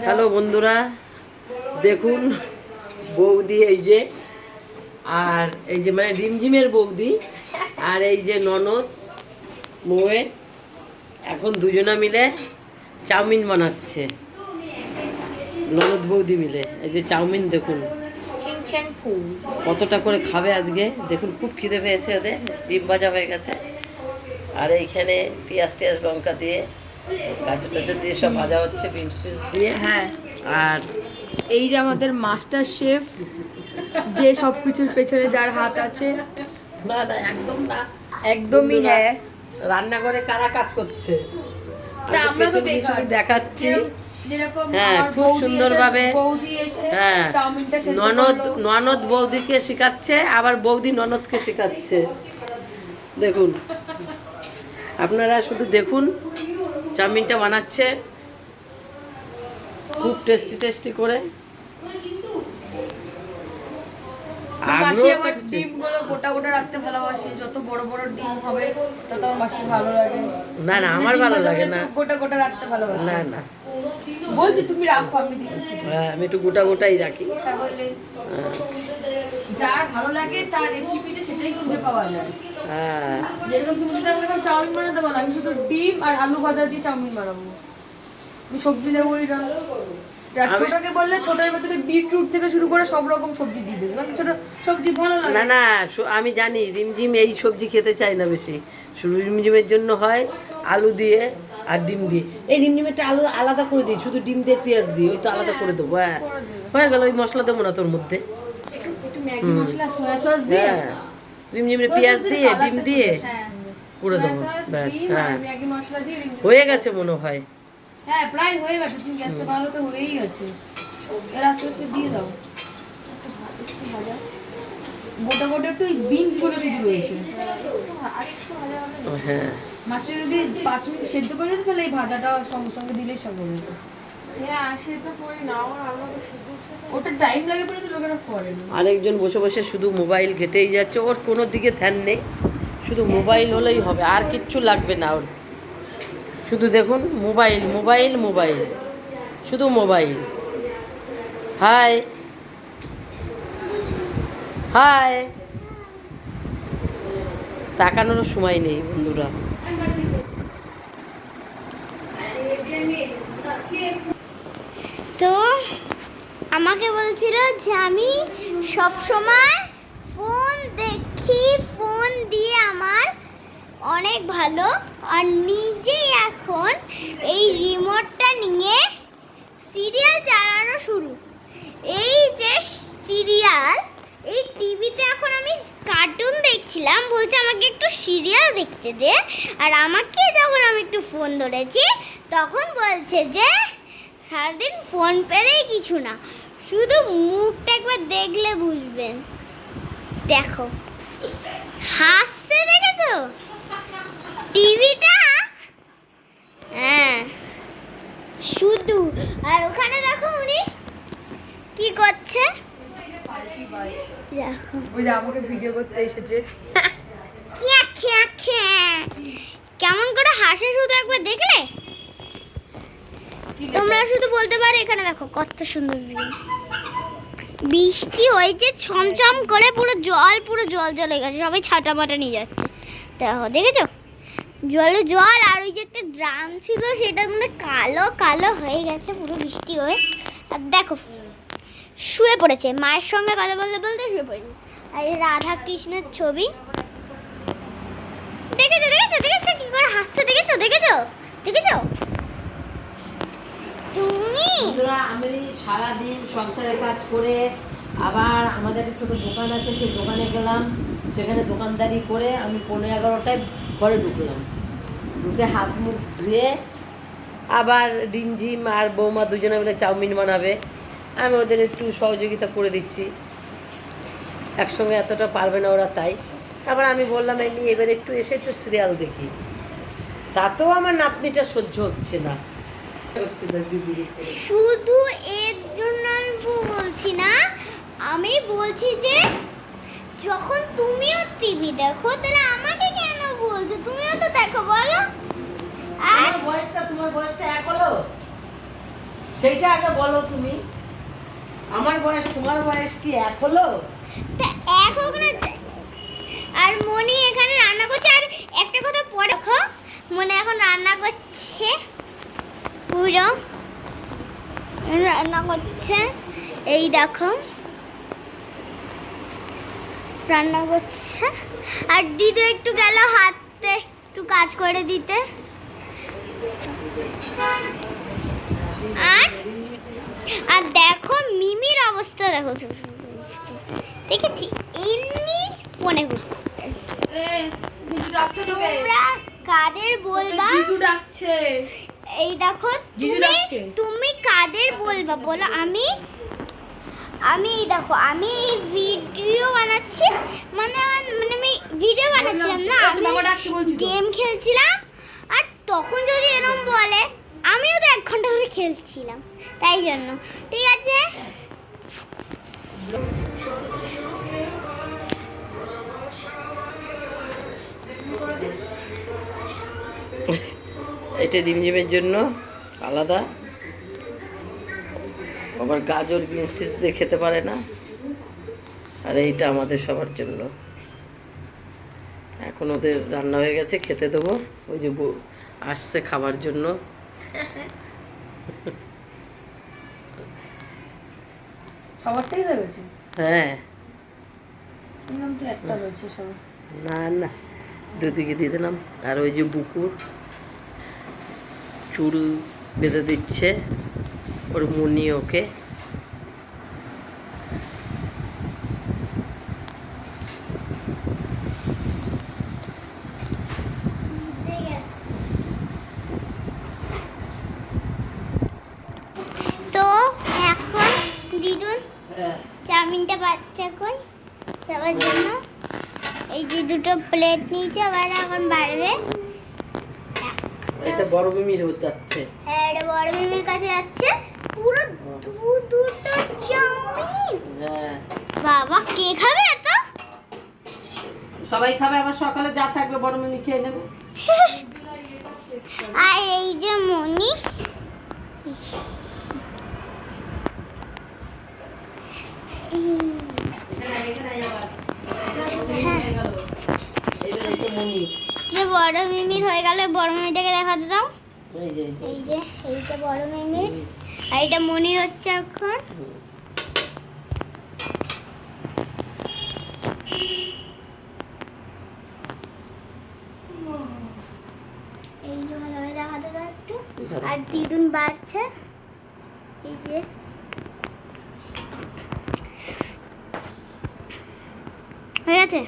Hello বন্ধুরা, দেখুন বৌদি এই যে, আর এই যে মানে রিমঝিমের বৌদি আর এই যে ননদ বউয়ে এখন দুজনা মিলে চাউমিন বানাচ্ছে। ননদ বৌদি মিলে এই যে চাউমিন দেখুন কতটা করে খাবে আজকে। দেখুন খুব খিদে পেয়েছে ওদের, ডিম ভাজা হয়ে গেছে আর এইখানে পেঁয়াজ টিয়াজ লঙ্কা দিয়ে গাজর টাজর দিয়ে সব ভাজা হচ্ছে, বিনস ফিস দিয়ে। হ্যাঁ, আর এই যে আমাদের মাস্টার শেফ, যে সব কিছুর পেছনে যার হাত আছে। না না একদম না, একদমই হ্যাঁ। রান্নাঘরে কারা কাজ করছে তা আমরা তো দেখাচ্ছি। যেরকম হ্যাঁ, আমার খুব সুন্দরভাবে বৌদি এসে হ্যাঁ চাউমিনটা সেদ্ধ ননদ করলো। ননদ বৌদিকে শেখাচ্ছে, আবার বৌদি ননদকে শেখাচ্ছে। দেখুন আপনারা শুধু দেখুন চাউমিনটা বানাচ্ছে খুব টেস্টি টেস্টি করে। মাসি আবার ডিমগুলো গোটা গোটা রাখতে ভালোবাসে, যত বড় বড় ডিম হবে তত আমার মাসি ভালো লাগে। না না আমার ভালো লাগে না, গোটা গোটা রাখতে ভালোবাসে। না না বলছি তুমি রাখো, আমি দিচ্ছি। হ্যাঁ আমি একটু গোটা গোটাই রাখি। তাহলে হ্যাঁ যার ভালো লাগে তার রেসিপিতে সেটাই খুঁজে পাওয়া যায়। হ্যাঁ যেরকম তুমি যদি আমাকে চাউমিন বানাতে বলো, আমি শুধু ডিম আর আলু ভাজা দিয়ে চাউমিন বানাবো। আমি সবজি দেবোই না। ছোটকে বললে ছোটের ভেতরে বিটরুট থেকে শুরু করে সব রকম সবজি দিয়ে দেবে, মানে ছোট সবজি ভালো লাগে না না আমি জানি রিমঝিম এই সবজি খেতে চায় না বেশি, শুধু রিমঝিমের জন্য হয় আলু দিয়ে আর ডিম দিয়ে। এই রিমঝিমেরটা আলু আলাদা করে দিই, শুধু ডিম দিয়ে পেঁয়াজ দিই, ওই তো আলাদা করে দেবো। হ্যাঁ হয়ে গেল, ওই মশলা দেবো না তোর মধ্যে। একটু ম্যাগি মশলা সয়া সস দিয়ে হ্যাঁ রিমঝিমের পেঁয়াজ দিয়ে ডিম দিয়ে করে দেবো, ব্যাস। হ্যাঁ ম্যাগি মশলা দিয়ে হয়ে গেছে মনে হয়। হ্যাঁ প্রায় হয়ে গেছে, তুমি গ্যাসটা ভালো তো হয়েই গেছে। এর আস্তে আস্তে দিয়ে দাও একটু ভাজা, গোটা গোটা একটু বিনস গুলো শুধু রয়েছে। হ্যাঁ মাছটা যদি 5 মিনিট সেদ্ধ করে দিতে তাহলে এই ভাজাটা সঙ্গে সঙ্গে দিলেই সব হয়ে যেত। হ্যাঁ সেদ্ধ করে নাও, আমাকে সেদ্ধ ওটা টাইম লাগে বলে তো লোকেরা করে না। আরেকজন বসে বসে শুধু মোবাইল ঘেটেই যাচ্ছে, ওর কোনো দিকে ধ্যান নেই, শুধু মোবাইল হলেই হবে, আর কিচ্ছু লাগবে না ওর। শুধু দেখুন মোবাইল মোবাইল মোবাইল, শুধু মোবাইল। হাই হাই, তাকানোরও সময় নেই বন্ধুরা। তো আমাকে বলছিল যে আমি সব সময় ফোন দেখি, ফোন দিয়ে আমার অনেক ভালো, আর নিজেই এখন এই রিমোটটা নিয়ে সিরিয়াল চালানো শুরু। এই যে সিরিয়াল, এই টিভিতে এখন আমি কার্টুন দেখছিলাম, বলছে আমাকে একটু সিরিয়াল দেখতে দে, আর আমাকে যখন আমি একটু ফোন ধরেছি তখন বলছে যে সারাদিন ফোন পেলেই কিছু না, শুধু মুখটা একবার দেখলে বুঝবেন। দেখো হাসছে, দেখেছো টিভিটা? হ্যাঁ শুধু। আর ওখানে দেখো উনি কি করছে, দেখো ওই যে আমাকে ভিডিও করতে এসেছে। খ্যা খ্যা খ্যা কেমন করে হাসে শুধু একবার দেখলে তোমরা শুধু বলতে পারো। এখানে দেখো কত সুন্দর বৃষ্টি হয়েছে, ছমছম করে পুরো জল জলে গেছে, সবাই ছাতা মাটা নিয়ে যাচ্ছে। দেখো দেখেছো জলে জল, আর ওই যে একটা ড্রাম ছিল সেটার মধ্যে কালো কালো হয়ে গেছে পুরো বৃষ্টি হয়ে। আর দেখো শুয়ে পড়েছে, মায়ের সঙ্গে কথা বলতে বলতে শুয়ে পড়েছে। আর এই রাধা কৃষ্ণের ছবি দেখেছো দেখেছো দেখেছো কি করে হাসছে, দেখেছো দেখেছো দেখেছো তুমি? আমি সারাদিন সংসারের কাজ করে আবার আমাদের একটা ছোটো দোকান আছে, সেই দোকানে গেলাম, সেখানে দোকানদারি করে আমি 11:30টায় ঘরে ঢুকলাম। ঢুকে হাত মুখ ধুয়ে আবার রিমঝিম আর বৌমা দুজনে মিলে চাউমিন বানাবে, আমি ওদের একটু সহযোগিতা করে দিচ্ছি। একসঙ্গে এতটা পারবে না ওরা, তাই তারপর আমি বললাম এমনি এবার একটু এসে একটু সিরিয়াল দেখি। তাতেও আমার নাতনিটা সহ্য হচ্ছে না। শুধু এর জন্য আমি বলছি না, আমি বলছি যে যখন তুমিও টিভি দেখো তাহলে আমাকে কেন বলছো? তুমিও তো দেখো, বলো। আর তোমার বয়সটা এক হলো? সেইটা আগে বলো তুমি। আমার বয়স তোমার বয়স কি এক হলো? তা এক হোক না। আর মনি এখানে রান্না করছে। আর একটা কথা পরে দেখো, মনি এখন রান্না করছে, পুরো রান্না করছে। এই দেখো রান্না করছে। আর দিদু একটু গেল হাতে একটু কাজ করে দিতে। আর আর দেখো মিমির অবস্থা দেখো, ঠিক আছে এমনি ফোনে তোমরা কাদের বলবা? জিজু ডাকছে। এই দেখো জিজু তুমি ডাকছে। তুমি কাদের বলবা বলো? আমি এই দেখো আমি ভিডিও বানাচ্ছি, মানে আমি ভিডিও বানাচ্ছিলাম না, এই তো বাবা ডাকছে বলছি তো। গেম খেলছিলাম। আর তখন যদি এরকম বলে, আমিও তো 1 ঘন্টা ধরে খেলছিলাম, তাই জন্য ঠিক আছে। এটা রিমঝিমের জন্য আলাদা, আবার গাজর বিনস টিস দিয়ে খেতে পারে না। আর এইটা আমাদের সবার জন্য। এখন ওদের রান্না হয়ে গেছে, খেতে দেবো। ওই যে আসছে খাবার জন্য। সবারটাই হয়ে গেছে। হ্যাঁ, শুনলাম তো একটা রয়েছে সবার। না না, দুদিকে দিয়ে দিলাম। আর ওই যে বুকুর চুল বেঁধে দিচ্ছে ওর মুনি ওকে। তো এখন দিদুন চাউমিনটা বাচ্চা এখন সবার জন্য। এই যে দুটো প্লেট নিয়েছে, আবার এখন বাড়বে। এটা বড় মিমির যাচ্ছে। হ্যাঁ, এটা বড় মিমির কাছে যাচ্ছে। পুরো দুটো চাউমিন। হ্যাঁ, বাবা কে খাবে এত? সবাই খাবে, আবার সকালে যা থাকবে বড় মিমি খেয়ে নেবে। আর এই যে মনি, যে বড় মিমির হয়ে গেল, বড় মিমিটাকে দেখাতে দাও। এই যে এইটা বড় মিমির, আর এটা মনির হচ্ছে এখন। এই যে ভালোভাবে দেখাতে দাও একটু। আর দিদুন বাড়ছে, এই যে হয়ে গেছে।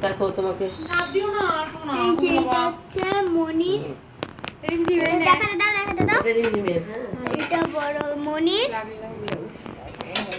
দেখো তোমাকে এই যে এটা হচ্ছে মনির, দেখাতে দাও দেখাতে দাও। এটা বড় মনির,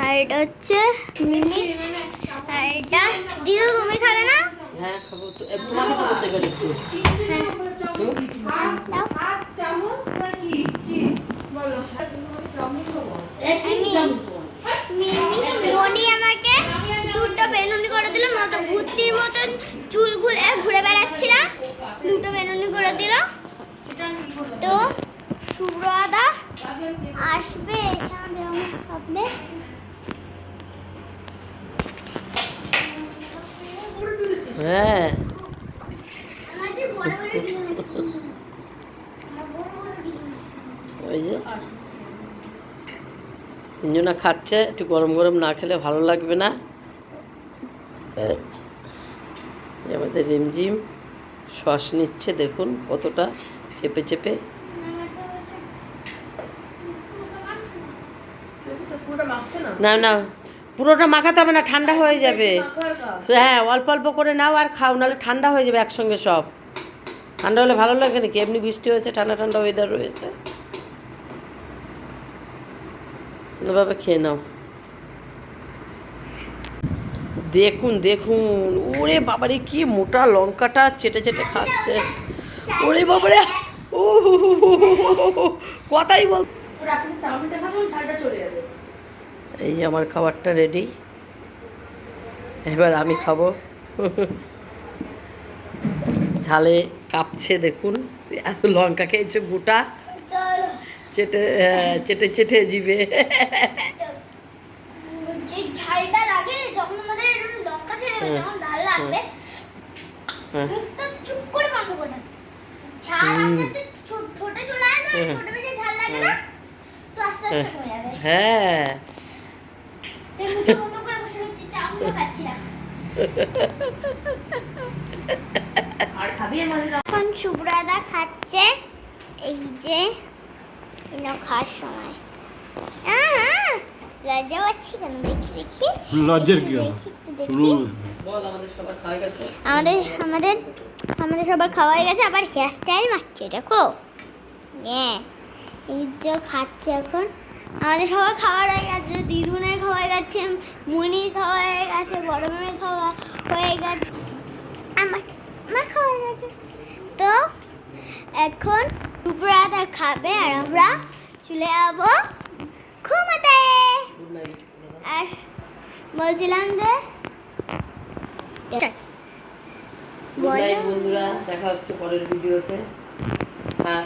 আর এটা হচ্ছে মিমির, আর এটা দিদু তুমি খাবে না? হ্যাঁ খাবো তো, তোমাকে তো করতে পারি একটু। মনি আমাকে দুটো বেনুনি করে দিল, নয়তো ভূতির মতন চুল ঘুরে বেড়াচ্ছিলাম, দুটো বেনুনি করে দিল। তো সুব্রদা আসবে, আপনি হ্যাঁ, ওই যে তিনজনা খাচ্ছে, একটু গরম গরম না খেলে ভালো লাগবে না। আমাদের রিমঝিম শ্বাস নিচ্ছে, দেখুন কতটা চেপে চেপে। না না, পুরোটা মাখাতে হবে না, ঠান্ডা হয়ে যাবে। হ্যাঁ, অল্প অল্প করে নাও আর খাও, নাহলে ঠান্ডা হয়ে যাবে একসঙ্গে সব। ঠান্ডা হলে ভালো লাগে নাকি? এমনি বৃষ্টি হয়েছে, ঠান্ডা ঠান্ডা ওয়েদার রয়েছে, ভাবে খেয়ে নাও। দেখুন দেখুন, ওরে বাবারে কি মোটা লঙ্কাটা চেটে চেটে খাচ্ছে। ওরে বাবারে, ও কথাই বল। এই আমার খাবারটা রেডি, এবার আমি খাবো। ঝালে কাঁপছে দেখুন, এত লঙ্কা খেয়েছে গোটা, চেটে চেটে চেটে জিভে। যে ঝালটা লাগে যখন আমাদের এরকম লঙ্কা খেয়ে নেবে, যখন ঝাল লাগবে মুখটা চুপ করে বন্ধ করে থাকে। ঝাল আস্তে আস্তে ঠোঁটে চলে আসবে, ঠোঁটে বেশি ঝাল লাগে না তো আস্তে আস্তে কমে যাবে। হ্যাঁ, এই মুখটা বন্ধ করে বসে রয়েছি, চাউমিনও খাচ্ছি না। আর খাবি আমার এখন সুব্রতা খাচ্ছে, এই যে খাওয়ার সময়। লজ্জা পাচ্ছি কেন? দেখি দেখি লজ্জার কি হলো? দেখি একটু দেখি। বল আমাদের সবার খাওয়া গেছে। আমাদের আমাদের আমাদের সবার খাওয়া হয়ে গেছে, আবার হেয়ার স্টাইল মারছে দেখো। হ্যাঁ, এই যে খাচ্ছে এখন। আমাদের সবার খাওয়ার হয়ে গেছে, দিদুনের খাওয়া হয়ে গেছে, মুনির খাওয়া হয়ে গেছে, বড় মেয়ের খাওয়া হয়ে গেছে, আমার আমার খাওয়া হয়ে গেছে। তো এখন দুপুরবেলা খাবে আর আমরা চলে যাবো ঘুমাতে। Good night. আর বলছিলাম যে গুড নাইট বন্ধুরা, দেখা হচ্ছে পরের ভিডিওতে। হ্যাঁ।